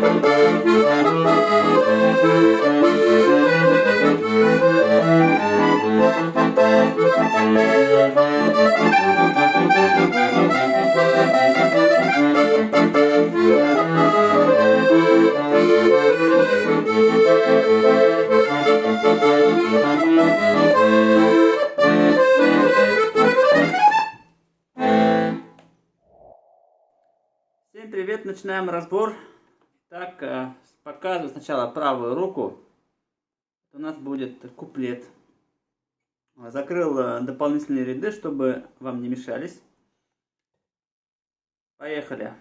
Всем привет! Начинаем разбор. Так, показываю сначала правую руку. У нас будет куплет. Закрыл дополнительные ряды, чтобы вам не мешались. Поехали.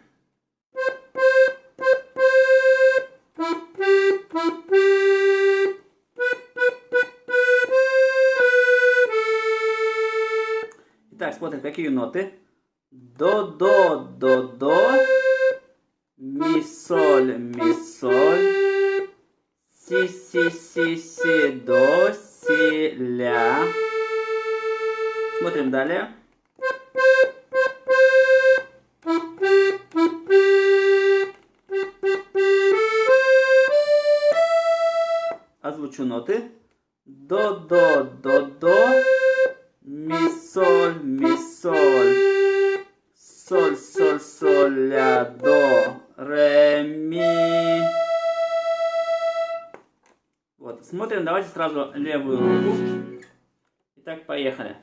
Итак, смотрим, какие ноты. До, до, до, до. Ми, соль, си, си, си, си, до, си, ля. Смотрим далее. Озвучу ноты. До, до, до, до. Ми, соль, соль, соль, соль, ля, до, ре, ми. Вот, смотрим, давайте сразу левую руку. Итак, поехали.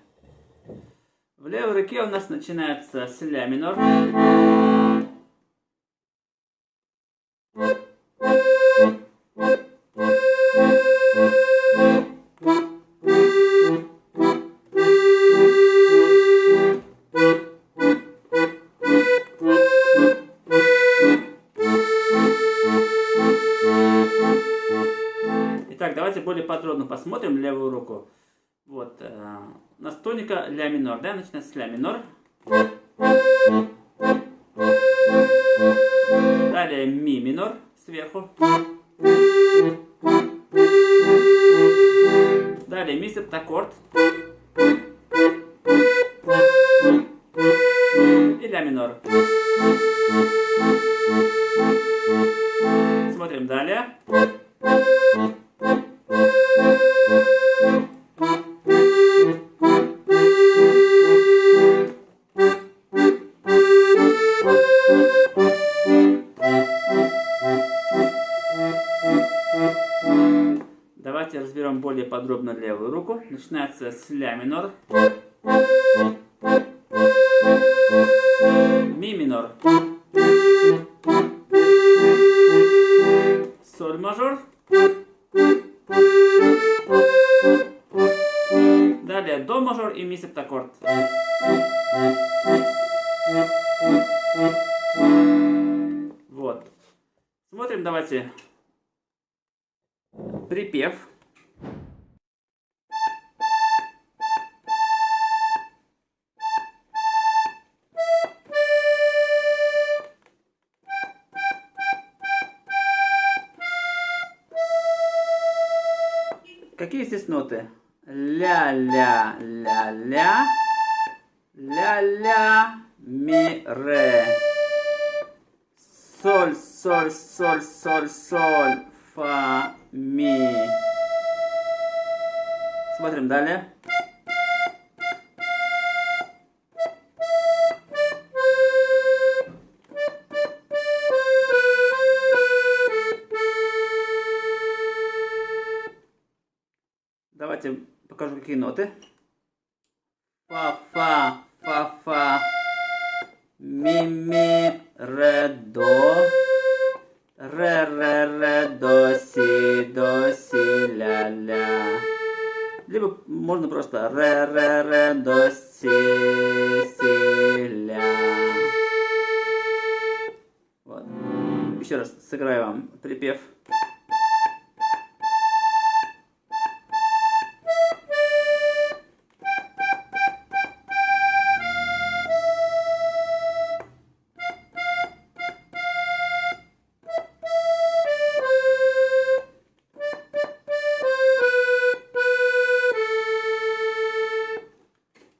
В левой руке у нас начинается с ля минор. Итак, давайте более подробно посмотрим левую руку. Вот, у нас тоника ля минор, да, начинается с ля минор. Далее ми минор сверху. Далее ми септаккорд. И ля минор. Смотрим далее. Давайте разберем более подробно левую руку. Начинается с ля минор. Ми минор. Соль мажор. Далее до мажор и ми септаккорд. Вот. Смотрим, давайте припев. Какие здесь ноты? Ля-ля, ля-ля, ля-ля, ми, ре. Соль, соль, соль, соль, соль, фа, ми. Смотрим далее. Давайте покажу, какие ноты. Фа, фа, фа, фа, ми, ми, ре, до. Ре, ре, ре, до, си, ля, ля. Либо можно просто ре, ре, ре, до, си, ля. Вот. Еще раз сыграю вам припев.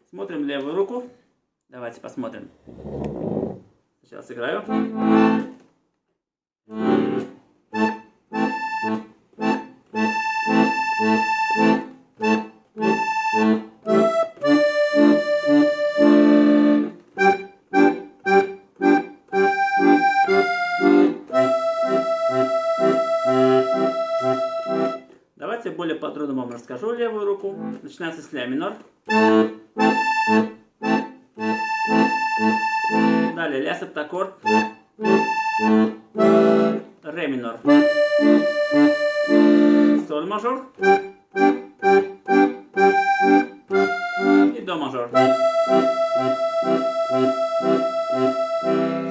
Смотрим левую руку. Давайте посмотрим. Сейчас сыграю. Давайте более подробно вам расскажу левую руку. Начинается с ля минор. Далее ля септаккорд. Ре минор. Соль мажор. И до мажор.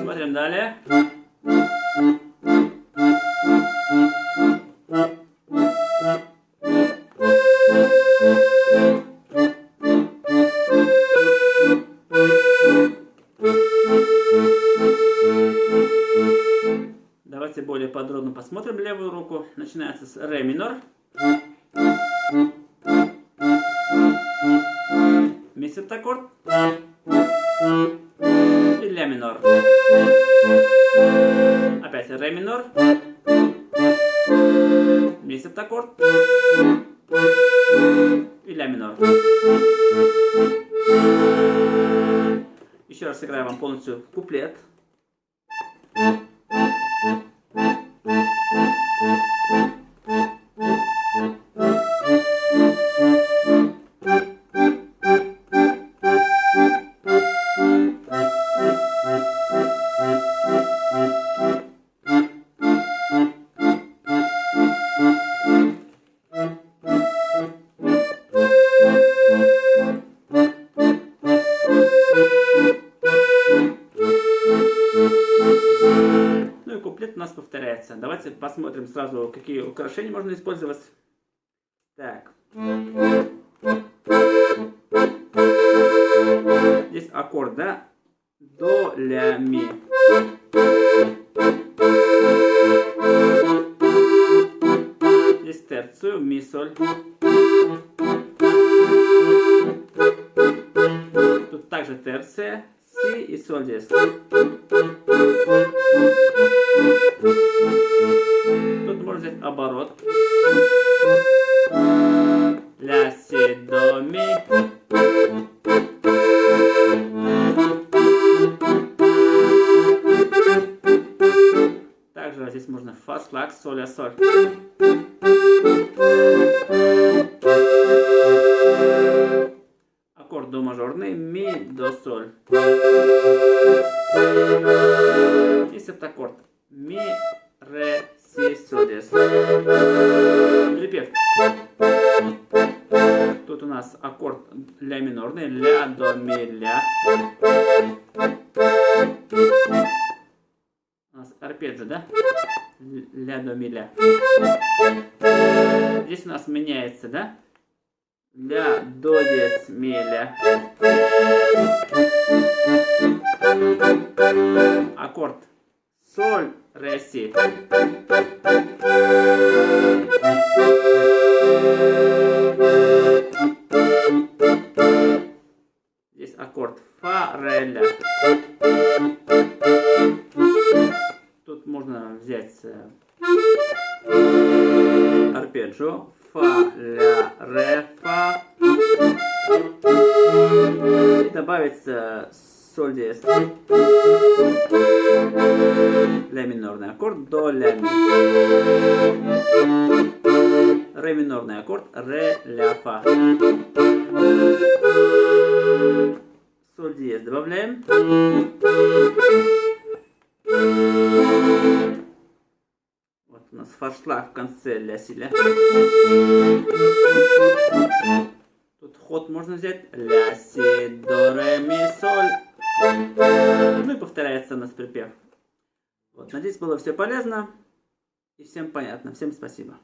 Смотрим далее. Давайте более подробно посмотрим левую руку. Начинается с ре минор. Ми септаккорд. И ля минор. Опять ре минор. Ми септаккорд. И ля минор. Еще раз сыграю вам полностью куплет. Ну и куплет у нас повторяется. Давайте посмотрим сразу, какие украшения можно использовать. Так. Здесь аккорд, да? До, ля, ми. Здесь терцию, ми, соль. Тут также терция, си и соль здесь. Тут можно взять оборот. Ля, си, до, ми. Также здесь можно фа, шлаг, соль, ля, соль. Аккорд до мажорный, ми, до, соль. И септаккорд. Ми, ре, си, соль здесь. Припев. Тут у нас аккорд ля минорный, ля, до, ми, ля. У нас арпеджио, да? Ля, до, ми, ля. Здесь у нас меняется, да? Ля, до, здесь, ми, ля. Аккорд соль, ре, си. Здесь аккорд фа, ре, ля. Тут можно взять арпеджио. Фа, ля, ре, фа. И добавить соль диез. Ля минорный аккорд, до, ля, ми. Ре минорный аккорд, ре, ля, фа. Соль диез добавляем. Вот у нас фа-шлаг в конце, ля, си, ля. Тут ход можно взять. Ля, си, до, ре, ми, соль. Ну и повторяется у нас припев. Вот, надеюсь, было все полезно и всем понятно. Всем спасибо.